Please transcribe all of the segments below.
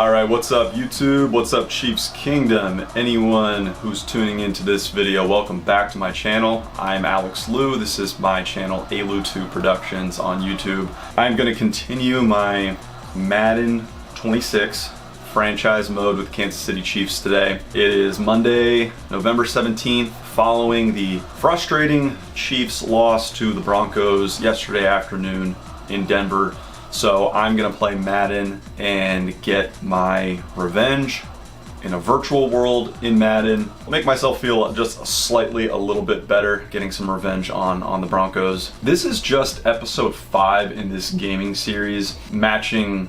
Alright, what's up YouTube? What's up Chiefs Kingdom? Anyone who's tuning into this video, welcome back to my channel. I'm Alex Liu. This is my channel, ALU2 Productions on YouTube. I'm going to continue my Madden 26 franchise mode with Kansas City Chiefs today. It is Monday, November 17th, following the frustrating Chiefs loss to the Broncos yesterday afternoon in Denver. So I'm gonna play Madden and get my revenge in a virtual world in Madden. I'll make myself feel just slightly a little bit better getting some revenge on the Broncos. This is just episode 5 in this gaming series, matching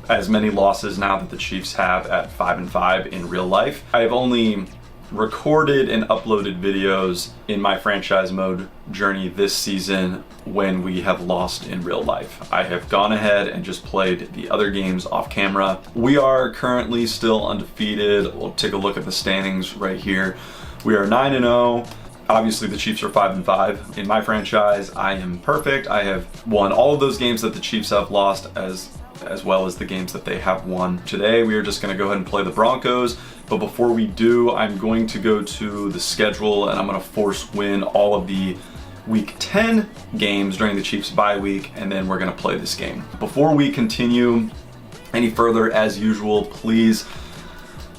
as many losses now that the Chiefs have at 5-5 in real life. I've only recorded and uploaded videos in my franchise mode journey this season when we have lost in real life. I have gone ahead and just played the other games off camera. We are currently still undefeated. We'll take a look at the standings right here. We are 9-0. Obviously the Chiefs are 5-5. In my franchise, I am perfect. I have won all of those games that the Chiefs have lost as well as the games that they have won. Today we are just going to go ahead and play the Broncos, but before we do, I'm going to go to the schedule and I'm going to force win all of the week 10 games during the Chiefs bye week, and then we're going to play this game. Before we continue any further, as usual, please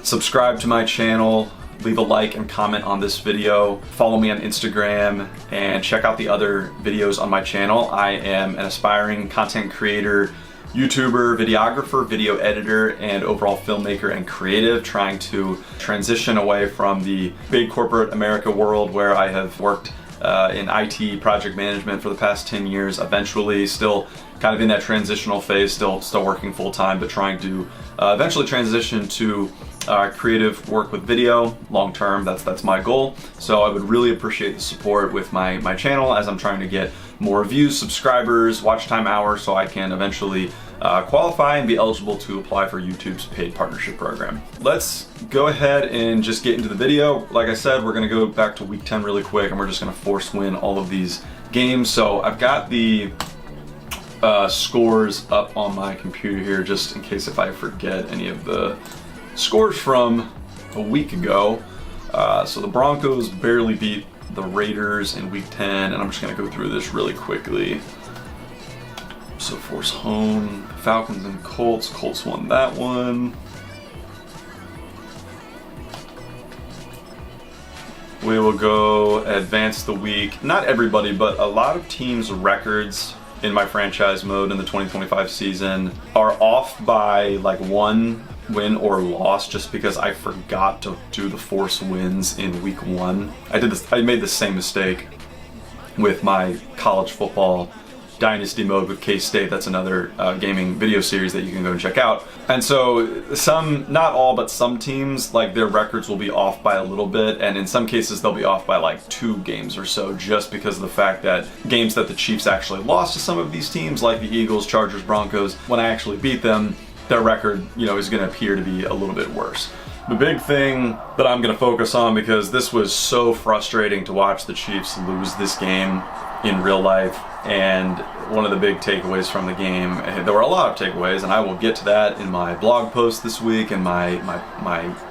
subscribe to my channel, leave a like and comment on this video, follow me on Instagram, and check out the other videos on my channel. I am an aspiring content creator, YouTuber, videographer, video editor, and overall filmmaker and creative, trying to transition away from the big corporate America world where I have worked in IT project management for the past 10 years, eventually still kind of in that transitional phase, still working full-time, but trying to eventually transition to creative work with video long-term. That's my goal. So I would really appreciate the support with my channel as I'm trying to get more views, subscribers, watch time hours, so I can eventually qualify and be eligible to apply for YouTube's paid partnership program. Let's go ahead and just get into the video. Like I said, we're gonna go back to week 10 really quick and we're just gonna force win all of these games. So I've got the scores up on my computer here just in case if I forget any of the scores from a week ago. So the Broncos barely beat the Raiders in week 10, and I'm just gonna go through this really quickly. So force home, Falcons and Colts. Colts won that one. We will go advance the week. Not everybody, but a lot of teams' records in my franchise mode in the 2025 season are off by like one win or loss, just because I forgot to do the force wins in week 1. I made the same mistake with my college football dynasty mode with K-State. That's another gaming video series that you can go and check out. And so some, not all, but some teams, like their records will be off by a little bit, and in some cases they'll be off by like 2 games or so, just because of the fact that games that the Chiefs actually lost to some of these teams, like the Eagles, Chargers, Broncos, when I actually beat them, their record, is going to appear to be a little bit worse. The big thing that I'm going to focus on, because this was so frustrating to watch the Chiefs lose this game in real life, and one of the big takeaways from the game, there were a lot of takeaways, and I will get to that in my blog post this week and my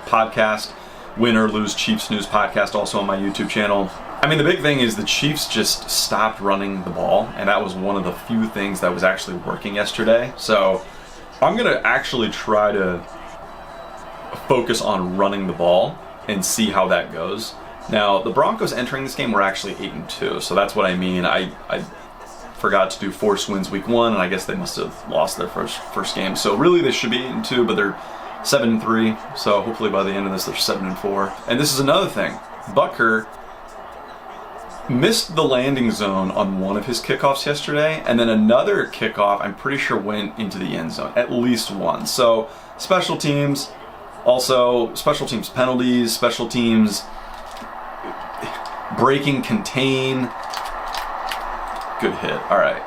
podcast, Win or Lose Chiefs News podcast, also on my YouTube channel. I mean, the big thing is the Chiefs just stopped running the ball, and that was one of the few things that was actually working yesterday. So I'm going to actually try to focus on running the ball and see how that goes. Now, the Broncos entering this game were actually 8-2, so that's what I mean. I forgot to do force wins week 1, and I guess they must have lost their first game. So really they should be 8-2, but they're 7-3, so hopefully by the end of this they're 7-4. And this is another thing. Butker missed the landing zone on one of his kickoffs yesterday, and then another kickoff I'm pretty sure went into the end zone, at least one. So special teams, also special teams penalties, special teams breaking contain. Good hit. All right,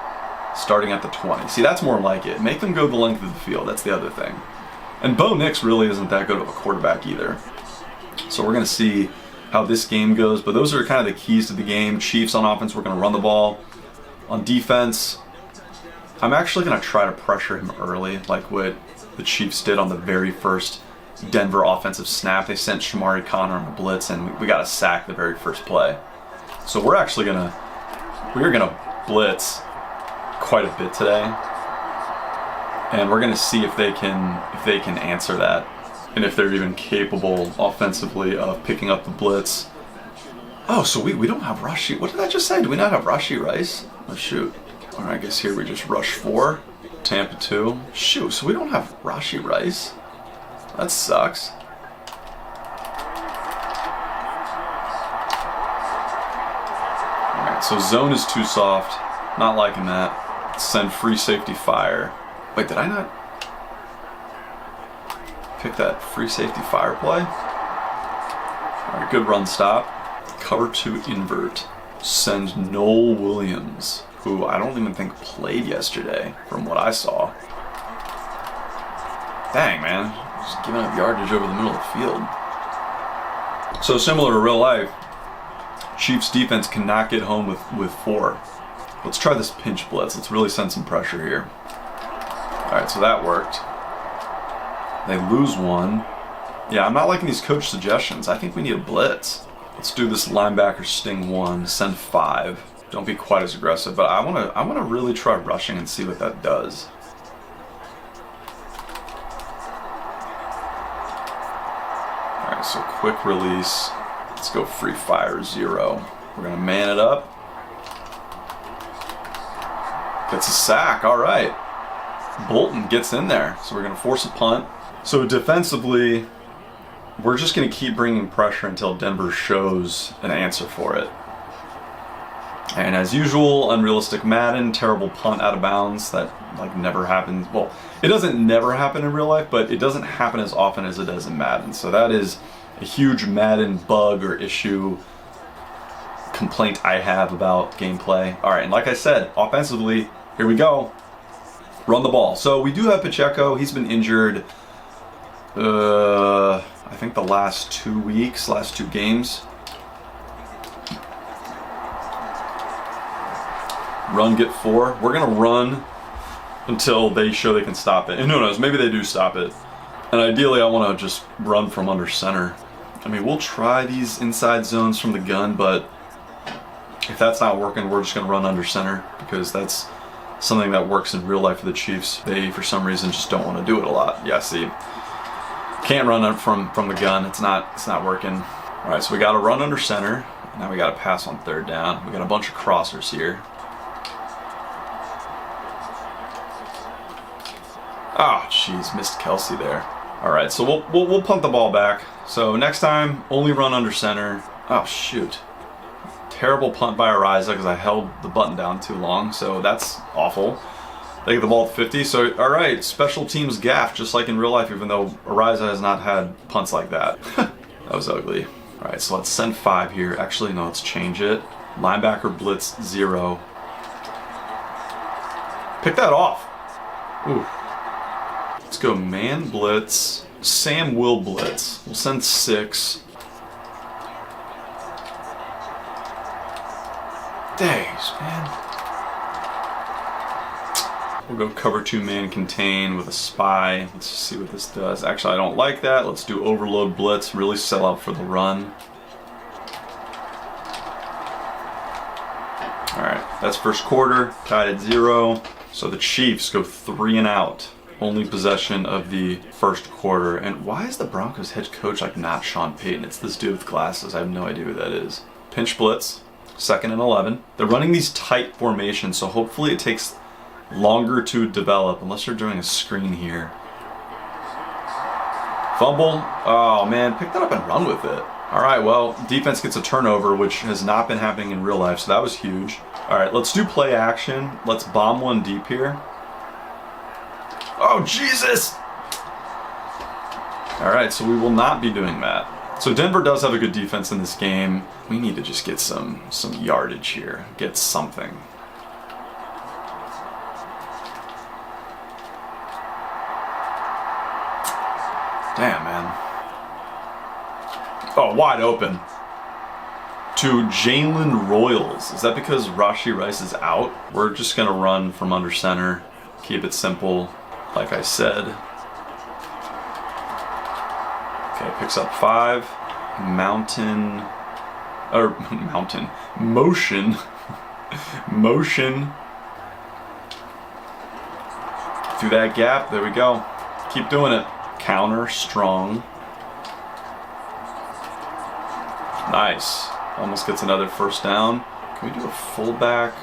starting at the 20. See, that's more like it. Make them go the length of the field. That's the other thing. And Bo Nix really isn't that good of a quarterback either. So we're going to see how this game goes, but those are kind of the keys to the game. Chiefs on offense, we're going to run the ball. On defense, I'm actually going to try to pressure him early, like what the the Chiefs did on the very first Denver offensive snap. They sent Shamari Connor on a blitz, and we got a sack the very first play. So we're gonna blitz quite a bit today, and we're gonna see if they can answer that, and if they're even capable offensively of picking up the blitz. Oh, so we don't have Rashi. What did I just say? Do we not have Rashi Rice? Oh shoot. All right, I guess here we just rush 4, Tampa 2. Shoot, so we don't have Rashi Rice. That sucks. Alright, so zone is too soft. Not liking that. Send free safety fire. Wait, did I not pick that free safety fire play? Alright, good run stop. Cover 2 invert. Send Noel Williams, who I don't even think played yesterday from what I saw. Dang, man. Just giving up yardage over the middle of the field. So similar to real life, Chiefs defense cannot get home with 4. Let's try this pinch blitz. Let's really send some pressure here. Alright, so that worked. They lose 1. Yeah, I'm not liking these coach suggestions. I think we need a blitz. Let's do this linebacker sting 1, send 5. Don't be quite as aggressive, but I wanna really try rushing and see what that does. Alright, so quick release. Let's go free fire 0. We're gonna man it up. Gets a sack, alright. Bolton gets in there, so we're gonna force a punt. So defensively, we're just gonna keep bringing pressure until Denver shows an answer for it. And as usual, unrealistic Madden, terrible punt out of bounds that like never happens. Well, it doesn't never happen in real life, but it doesn't happen as often as it does in Madden. So that is a huge Madden bug or issue, complaint I have about gameplay. All right, and like I said, offensively, here we go. Run the ball. So we do have Pacheco. He's been injured, I think the last 2 weeks, last 2 games. Run, get 4. We're gonna run until they show they can stop it. And who knows, maybe they do stop it. And ideally I wanna just run from under center. I mean, we'll try these inside zones from the gun, but if that's not working, we're just gonna run under center because that's something that works in real life for the Chiefs. They, for some reason, just don't wanna do it a lot. Yeah, see, can't run from the gun. It's not working. All right, so we gotta run under center. Now we gotta pass on 3rd down. We got a bunch of crossers here. Oh, jeez, missed Kelsey there. All right, so we'll punt the ball back. So next time, only run under center. Oh shoot, terrible punt by Ariza because I held the button down too long. So that's awful. They get the ball at 50. So all right, special teams gaff, just like in real life. Even though Ariza has not had punts like that. That was ugly. All right, so let's send 5 here. Actually, no, let's change it. Linebacker blitz 0. Pick that off. Ooh. Let's go man blitz. Sam will blitz. We'll send 6. Days, man. We'll go cover 2 man contain with a spy. Let's just see what this does. Actually, I don't like that. Let's do overload blitz. Really sell out for the run. All right, that's first quarter. Tied at 0. So the Chiefs go 3 and out. Only possession of the first quarter. And why is the Broncos head coach like not Sean Payton? It's this dude with glasses. I have no idea who that is. Pinch blitz, 2nd and 11. They're running these tight formations, so hopefully it takes longer to develop, unless they're doing a screen here. Fumble. Oh man, pick that up and run with it. All right, well, defense gets a turnover, which has not been happening in real life, so that was huge. All right, let's do play action. Let's bomb 1 deep here. Oh, Jesus! All right, so we will not be doing that. So Denver does have a good defense in this game. We need to just get some yardage here, get something. Damn, man. Oh, wide open. To Jalen Royals. Is that because Rashi Rice is out? We're just gonna run from under center, keep it simple. Like I said, Okay, picks up 5. Motion. Motion. Through that gap, there we go. Keep doing it. Counter, strong. Nice. Almost gets another first down. Can we do a fullback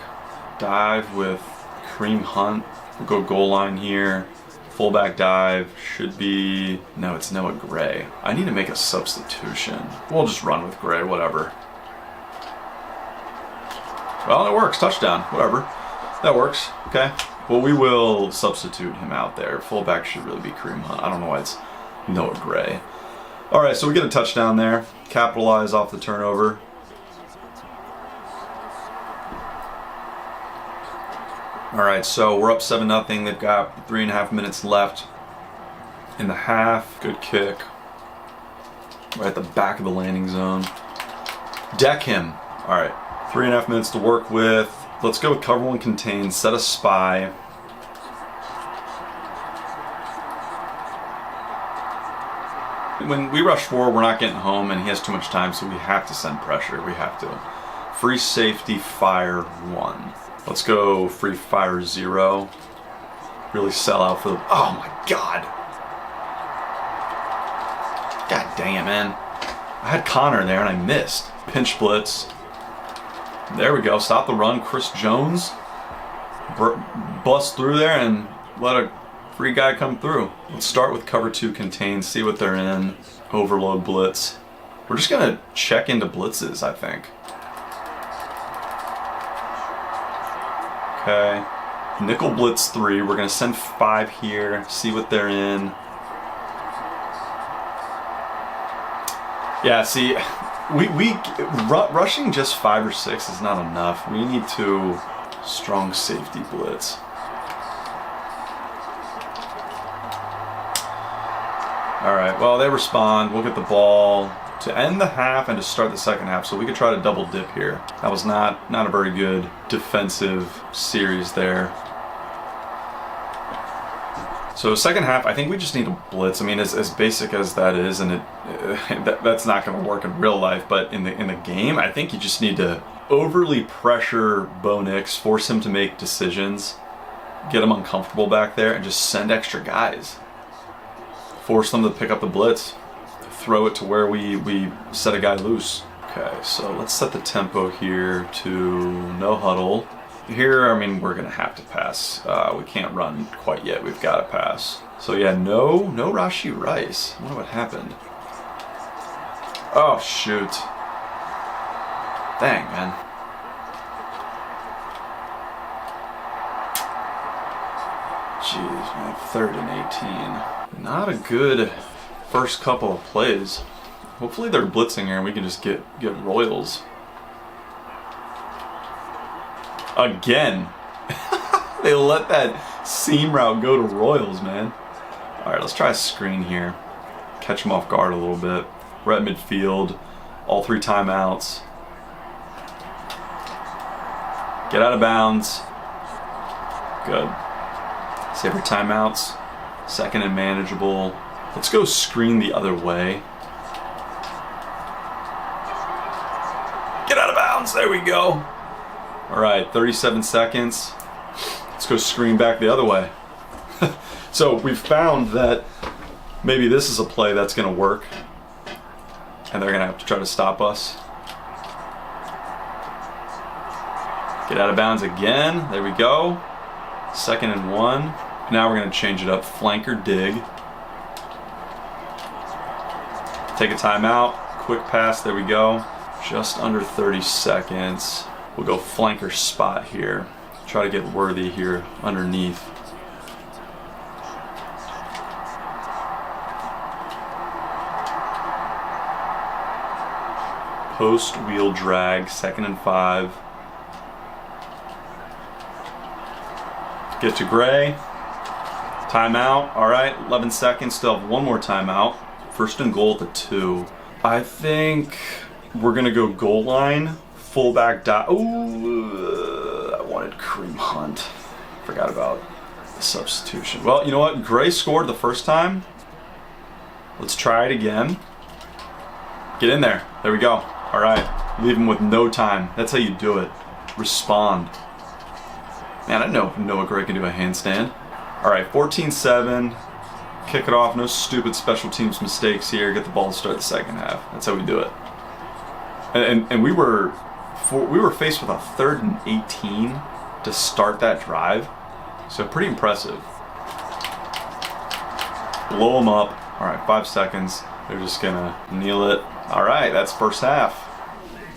dive with Kareem Hunt? We'll go goal line here. Fullback dive should be... No, it's Noah Gray. I need to make a substitution. We'll just run with Gray, whatever. Well, it works. Touchdown. Whatever. That works. Okay. Well, we will substitute him out there. Fullback should really be Kareem Hunt. I don't know why it's Noah Gray. All right, so we get a touchdown there. Capitalize off the turnover. All right, so we're up 7-0. They've got 3.5 minutes left in the half. Good kick. Right at the back of the landing zone. Deck him. All right, 3.5 minutes to work with. Let's go with cover one contain, set a spy. When we rush forward, we're not getting home and he has too much time, so we have to send pressure. We have to. Free safety, fire 1. Let's go free fire 0. Really sell out for the... Oh my God. God dang it, man. I had Connor there and I missed. Pinch blitz. There we go. Stop the run. Chris Jones. Bust through there and let a free guy come through. Let's start with cover 2 contain, see what they're in. Overload blitz. We're just going to check into blitzes, I think. Okay. Nickel blitz 3. We're going to send 5 here, see what they're in. Yeah, see, rushing just 5 or 6 is not enough. We need to strong safety blitz. All right, well, they respond. We'll get the ball to end the half and to start the second half, so we could try to double dip here. That was not a very good defensive series there. So second half, I think we just need a blitz. I mean, as basic as that is, and that's not going to work in real life, but in the game, I think you just need to overly pressure Bo Nix, force him to make decisions, get him uncomfortable back there, and just send extra guys. Force them to pick up the blitz, throw it to where we set a guy loose. Okay, so let's set the tempo here to no huddle. Here, I mean, we're gonna have to pass. We can't run quite yet. We've got to pass. So yeah, no Rashee Rice. I wonder what happened. Oh shoot! Dang, man. Jeez, man. 3rd and 18. Not a good first couple of plays. Hopefully they're blitzing here and we can just get Royals. Again. They let that seam route go to Royals, man. Alright, let's try a screen here. Catch them off guard a little bit. We're at midfield. All 3 timeouts. Get out of bounds. Good. Save our timeouts. 2nd and manageable. Let's go screen the other way. Get out of bounds. There we go. All right, 37 seconds. Let's go screen back the other way. So we've found that maybe this is a play that's going to work. And they're going to have to try to stop us. Get out of bounds again. There we go. 2nd and 1. Now we're going to change it up. Flanker dig. Take a timeout. Quick pass. There we go. Just under 30 seconds. We'll go flanker spot here. Try to get Worthy here underneath. Post wheel drag. 2nd and 5. Get to Gray. Timeout. All right, 11 seconds. Still have one more timeout. 1st and goal at the 2. I think we're gonna go goal line, fullback dot. Ooh, I wanted Kareem Hunt. Forgot about the substitution. Well, you know what? Gray scored the first time. Let's try it again. Get in there. There we go. All right. Leave him with no time. That's how you do it. Respond. Man, I know Noah Gray can do a handstand. All right, 14-7. Kick it off. No stupid special teams mistakes here. Get the ball to start the second half. That's how we do it. And we were faced with a 3rd and 18 to start that drive. So pretty impressive. Blow them up. All right, 5 seconds. They're just gonna kneel it. All right, that's first half.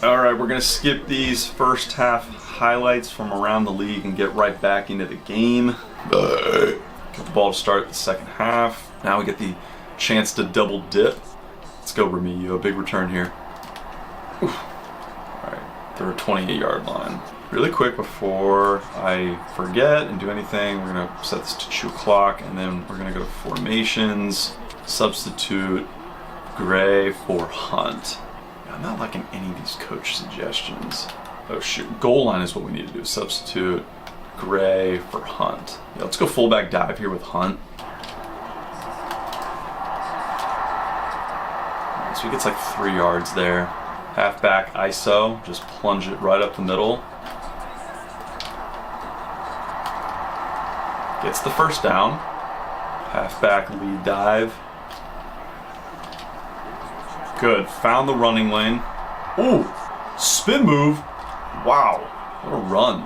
All right, we're gonna skip these first half highlights from around the league and get right back into the game. Get the ball to start the second half. Now we get the chance to double dip. Let's go, Remigio. Big return here. Oof. All right, they're a 28-yard line. Really quick before I forget and do anything, we're gonna set this to 2 o'clock, and then we're gonna go to formations, substitute Gray for Hunt. I'm not liking any of these coach suggestions. Oh shoot, goal line is what we need to do. Substitute Gray for Hunt. Yeah, let's go fullback dive here with Hunt. Right, so he gets like 3 yards there. Halfback ISO, just plunge it right up the middle. Gets the first down. Halfback lead dive. Good, found the running lane. Ooh, spin move. Wow, what a run.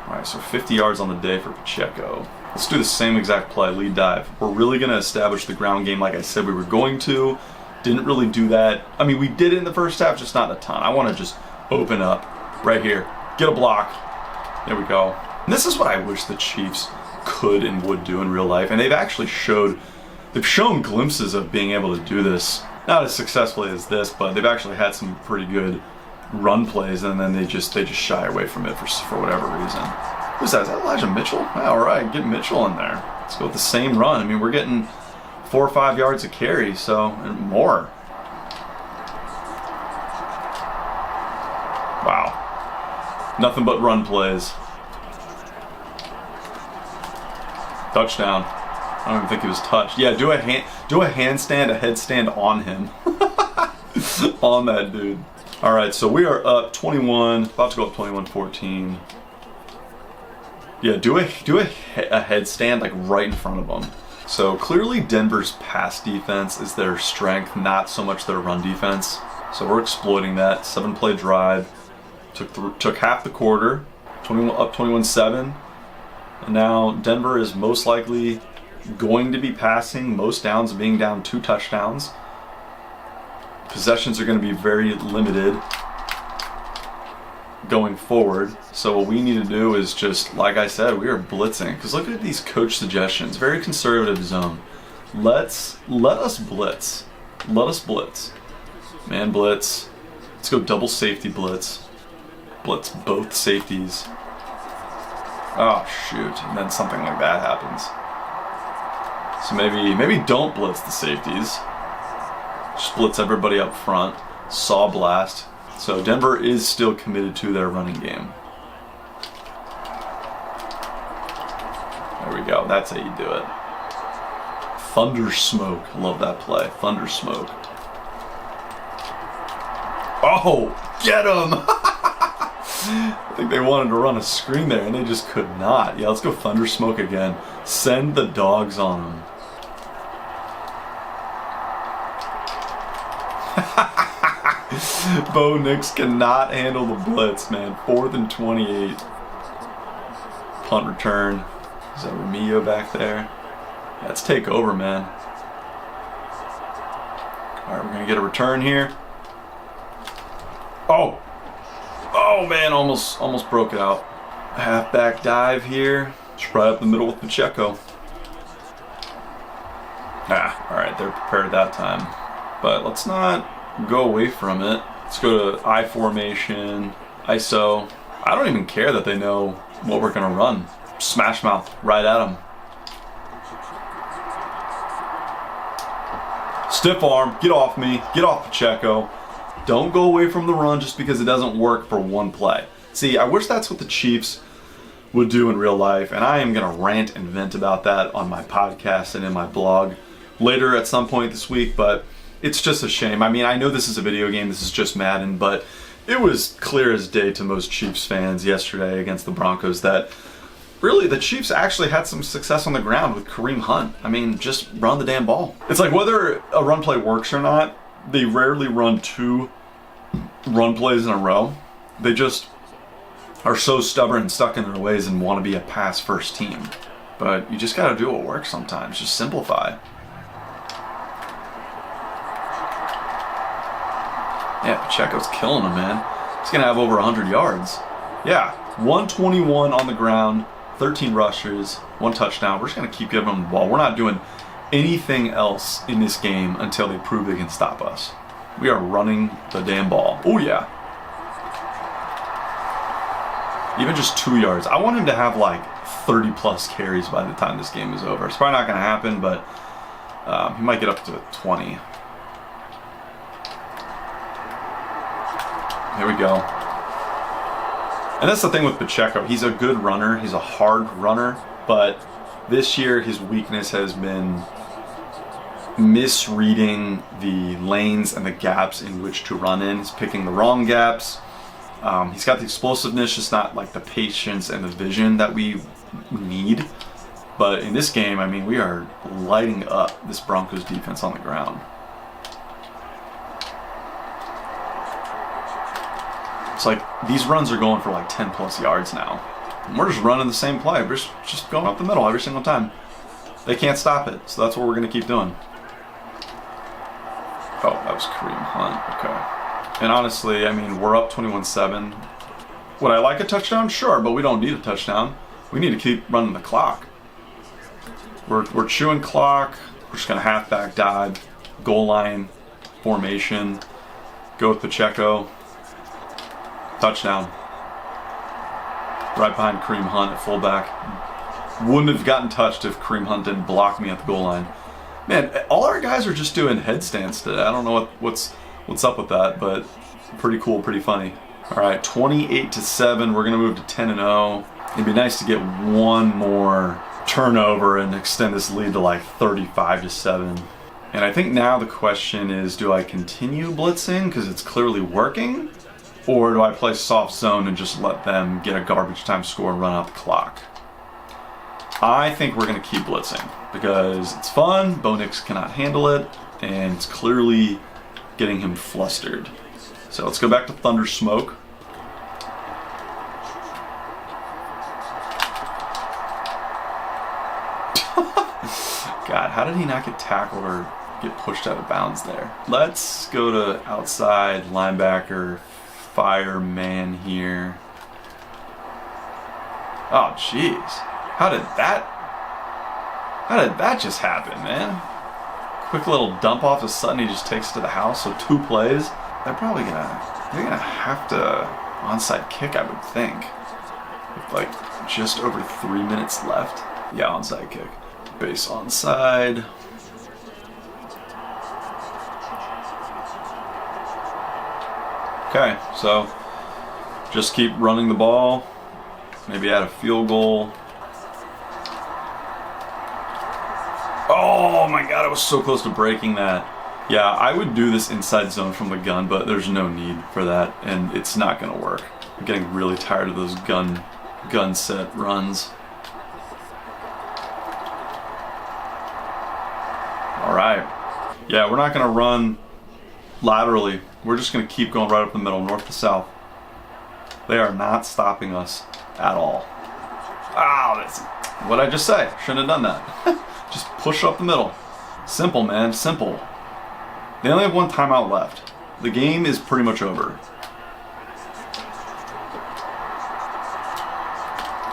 All right, so 50 yards on the day for Pacheco. Let's do the same exact play, lead dive. We're really gonna establish the ground game like I said we were going to. Didn't really do that. I mean, we did it in the first half, just not a ton. I wanna just open up right here. Get a block. There we go. And this is what I wish the Chiefs could and would do in real life. And they've actually shown glimpses of being able to do this. Not as successfully as this, but they've actually had some pretty good run plays, and then they just shy away from it for whatever reason. Who's that? Is that Elijah Mitchell? All right, get Mitchell in there. Let's go with the same run. I mean, we're getting 4 or 5 yards a carry, so and more. Wow, nothing but run plays. Touchdown. I don't even think he was touched. Yeah, do a handstand, a headstand on him. On that dude. All right, so we are up 21, about to go up 21-14. Yeah, do a headstand like right in front of them. So clearly Denver's pass defense is their strength, not so much their run defense. So we're exploiting that. 7-play drive. Took half the quarter. Up 21-7. And now Denver is most likely going to be passing, most downs being down 2 touchdowns. Possessions are going to be very limited going forward. So what we need to do is just, like I said, we are blitzing. Because look at these coach suggestions. Very conservative zone. Let us blitz. Let us blitz. Man blitz. Let's go double safety blitz. Blitz both safeties. Oh shoot, and then something like that happens. So maybe don't blitz the safeties. Just blitz everybody up front. Saw blast. So Denver is still committed to their running game. There we go. That's how you do it. Thunder smoke. I love that play. Thunder smoke. Oh, get him! I think they wanted to run a screen there and they just could not. Yeah, let's go thunder smoke again. Send the dogs on them. Bo Nix cannot handle the blitz, man. 4th and 28. Punt return. Is that Remigio back there? Yeah, let's take over, man. Alright, we're going to get a return here. Oh! Oh man, almost broke it out. Halfback dive here. Just right up the middle with Pacheco. Alright, they're prepared that time. But let's not go away from it. Let's go to I formation, ISO. I don't even care that they know what we're gonna run. Smash mouth right at them. Stiff arm, get off me, get off Pacheco. Don't go away from the run just because it doesn't work for one play. See, I wish that's what the Chiefs would do in real life, and I am gonna rant and vent about that on my podcast and in my blog. later at some point this week, but it's just a shame. I mean, I know this is a video game, this is just Madden, but it was clear as day to most Chiefs fans yesterday against the Broncos that really the Chiefs actually had some success on the ground with Kareem Hunt. I mean, just run the damn ball. It's like whether a run play works or not, they rarely run 2 run plays in a row. They just are so stubborn and stuck in their ways and want to be a pass first team. But you just got to do what works sometimes. Just simplify. Yeah, Pacheco's killing him, man. He's going to have over 100 yards. Yeah, 121 on the ground, 13 rushes, 1 touchdown. We're just going to keep giving them the ball. We're not doing anything else in this game until they prove they can stop us. We are running the damn ball. Oh, yeah. Even just 2 yards. I want him to have like 30 plus carries by the time this game is over. It's probably not going to happen, but he might get up to 20. Here we go. And that's the thing with Pacheco. He's a good runner. He's a hard runner. But this year, his weakness has been misreading the lanes and the gaps in which to run in. He's picking the wrong gaps. He's got the explosiveness, just not like the patience and the vision that we need. But in this game, I mean, we are lighting up this Broncos defense on the ground. It's like these runs are going for like 10 plus yards now. And we're just running the same play. We're just going up the middle every single time. They can't stop it, so that's what we're going to keep doing. Oh, that was Kareem Hunt. Okay. And honestly, I mean, we're up 21-7. Would I like a touchdown? Sure, but we don't need a touchdown. We need to keep running the clock. We're chewing clock. We're just going to halfback dive, goal line, formation, go with Pacheco. Touchdown. Right behind Kareem Hunt at fullback. Wouldn't have gotten touched if Kareem Hunt didn't block me at the goal line. Man, all our guys are just doing headstands today. I don't know what's up with that, but pretty cool, pretty funny. All right, 28-7. We're gonna move to 10-0. It'd be nice to get one more turnover and extend this lead to like 35-7. And I think now the question is, do I continue blitzing because it's clearly working? Or do I play soft zone and just let them get a garbage time score and run out the clock? I think we're going to keep blitzing because it's fun, Bo Nix cannot handle it, and it's clearly getting him flustered. So let's go back to Thunder Smoke. God, how did he not get tackled or get pushed out of bounds there? Let's go to outside linebacker. Fireman here. Oh jeez. How did that just happen, man? Quick little dump off of Sutton, he just takes it to the house, so 2 plays. They're gonna have to onside kick, I would think. With like just over 3 minutes left. Yeah, onside kick. Base onside. Okay, so just keep running the ball, maybe add a field goal. Oh my God, I was so close to breaking that. Yeah, I would do this inside zone from the gun, but there's no need for that, and it's not gonna work. I'm getting really tired of those gun set runs. All right. Yeah, we're not gonna run laterally. We're just going to keep going right up the middle, north to south. They are not stopping us at all. Wow, that's what I just say. Shouldn't have done that. Just push up the middle. Simple, man, simple. They only have 1 timeout left. The game is pretty much over.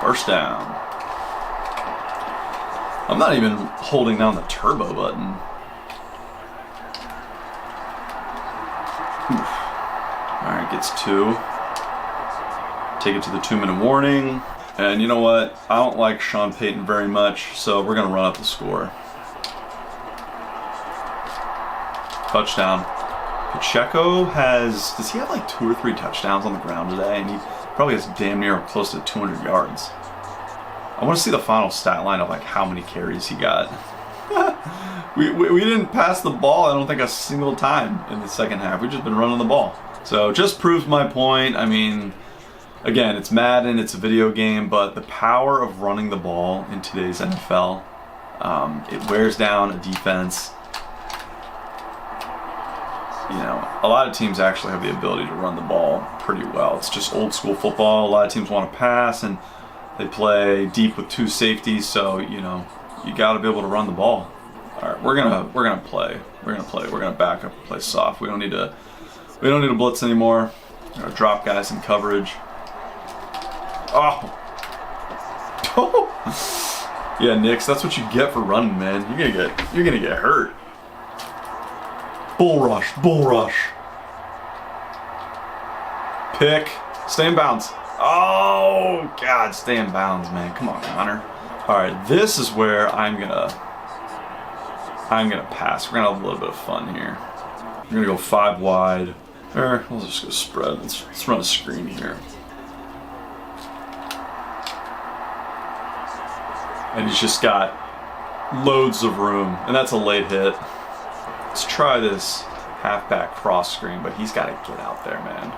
First down. I'm not even holding down the turbo button. Alright, gets 2. Take it to the 2-minute warning. And you know what? I don't like Sean Payton very much, so we're going to run up the score. Touchdown. Pacheco does he have like 2 or 3 touchdowns on the ground today? And he probably has damn near close to 200 yards. I want to see the final stat line of like how many carries he got. We didn't pass the ball, I don't think, a single time in the second half. We've just been running the ball. So just proves my point. I mean, again, it's Madden, it's a video game, but the power of running the ball in today's NFL, it wears down a defense. You know, a lot of teams actually have the ability to run the ball pretty well. It's just old school football. A lot of teams want to pass, and they play deep with two safeties, so, you know, you got to be able to run the ball. All right, we're gonna play. We're gonna back up and play soft. We don't need to blitz anymore. We're gonna drop guys in coverage. Oh. Yeah, Nix, that's what you get for running, man. You're gonna get hurt. Bull rush, bull rush. Pick. Stay in bounds. Oh God, stay in bounds, man. Come on, Connor. All right, this is where I'm gonna pass. We're gonna have a little bit of fun here. We're gonna go 5 wide. Or we'll just go spread. Let's run a screen here. And he's just got loads of room, and that's a late hit. Let's try this halfback cross screen, but he's got to get out there, man.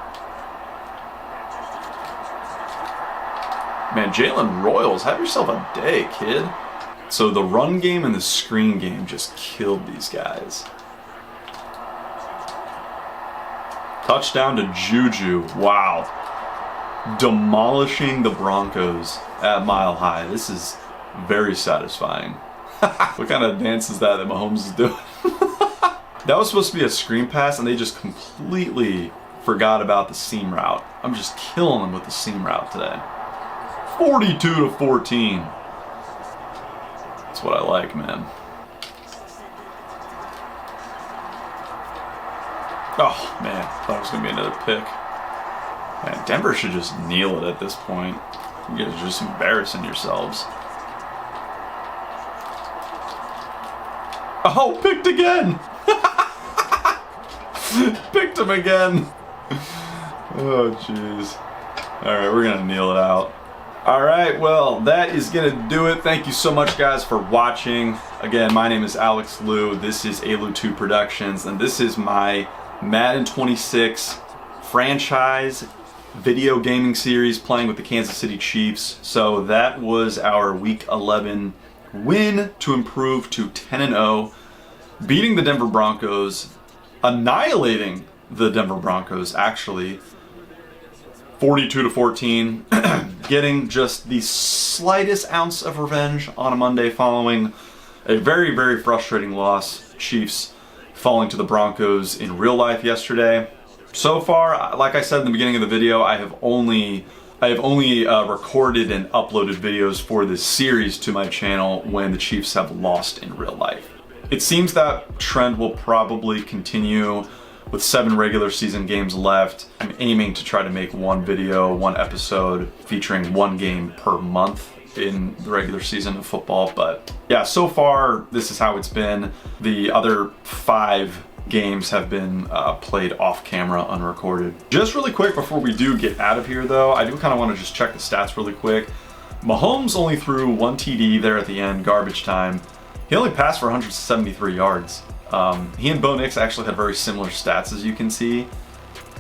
Man, Jalen Royals, have yourself a day, kid. So the run game and the screen game just killed these guys. Touchdown to Juju. Wow. Demolishing the Broncos at Mile High. This is very satisfying. What kind of dance is that Mahomes is doing? That was supposed to be a screen pass, and they just completely forgot about the seam route. I'm just killing them with the seam route today. 42-14. That's what I like, man. Oh, man. Thought it was going to be another pick. Man, Denver should just kneel it at this point. You guys are just embarrassing yourselves. Oh, picked again! Picked him again. Oh, jeez. Alright, we're going to kneel it out. Alright, well, that is going to do it. Thank you so much, guys, for watching. Again, my name is Alex Liu. This is Alu2 Productions, and this is my Madden 26 franchise video gaming series playing with the Kansas City Chiefs. So that was our Week 11 win to improve to 10-0, beating the Denver Broncos, annihilating the Denver Broncos, actually, 42-14, getting just the slightest ounce of revenge on a Monday following a very, very frustrating loss. Chiefs falling to the Broncos in real life yesterday. So far, like I said in the beginning of the video, I have only recorded and uploaded videos for this series to my channel when the Chiefs have lost in real life. It seems that trend will probably continue with 7 regular season games left. I'm aiming to try to make one video, one episode featuring one game per month in the regular season of football. But yeah, so far this is how it's been. The other 5 games have been played off camera, unrecorded. Just really quick before we do get out of here though, I do kind of want to just check the stats really quick. Mahomes only threw 1 TD there at the end, garbage time. He only passed for 173 yards. He and Bo Nix actually had very similar stats, as you can see.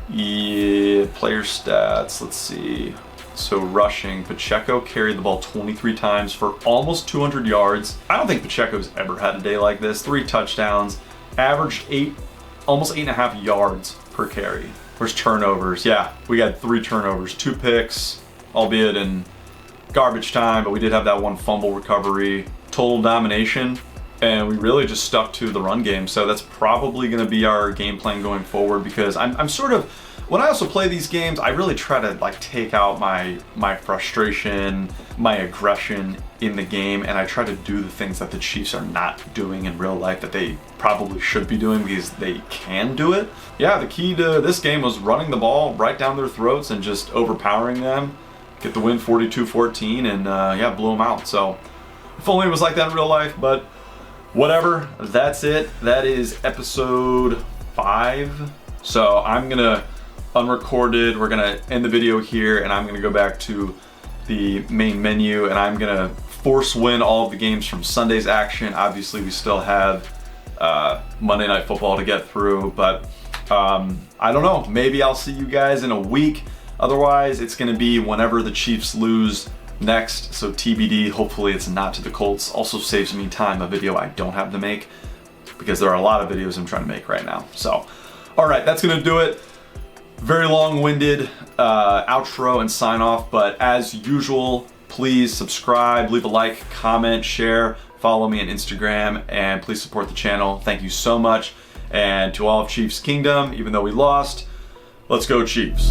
Yeah, player stats, let's see. So rushing, Pacheco carried the ball 23 times for almost 200 yards. I don't think Pacheco's ever had a day like this. 3 touchdowns, averaged almost 8.5 yards per carry. Where's turnovers? Yeah, we got 3 turnovers, 2 picks, albeit in garbage time, but we did have that 1 fumble recovery. Total domination, and we really just stuck to the run game. So that's probably going to be our game plan going forward, because I'm sort of, when I also play these games, I really try to like take out my frustration, my aggression in the game, and I try to do the things that the Chiefs are not doing in real life that they probably should be doing because they can do it. Yeah, the key to this game was running the ball right down their throats and just overpowering them, get the win 42-14, and yeah, blew them out. So if only it was like that in real life, but whatever, that's it. That is episode 5. So I'm gonna unrecorded, we're gonna end the video here, and I'm gonna go back to the main menu, and I'm gonna force win all of the games from Sunday's action. Obviously we still have Monday Night Football to get through, but I don't know, maybe I'll see you guys in a week. Otherwise, it's gonna be whenever the Chiefs lose next, so TBD. Hopefully it's not to the Colts. Also saves me time, a video I don't have to make, because there are a lot of videos I'm trying to make right now. So, all right, that's gonna do it. Very long-winded outro and sign off, but as usual, please subscribe, leave a like, comment, share, follow me on Instagram, and please support the channel. Thank you so much. And to all of Chiefs Kingdom, even though we lost, let's go Chiefs.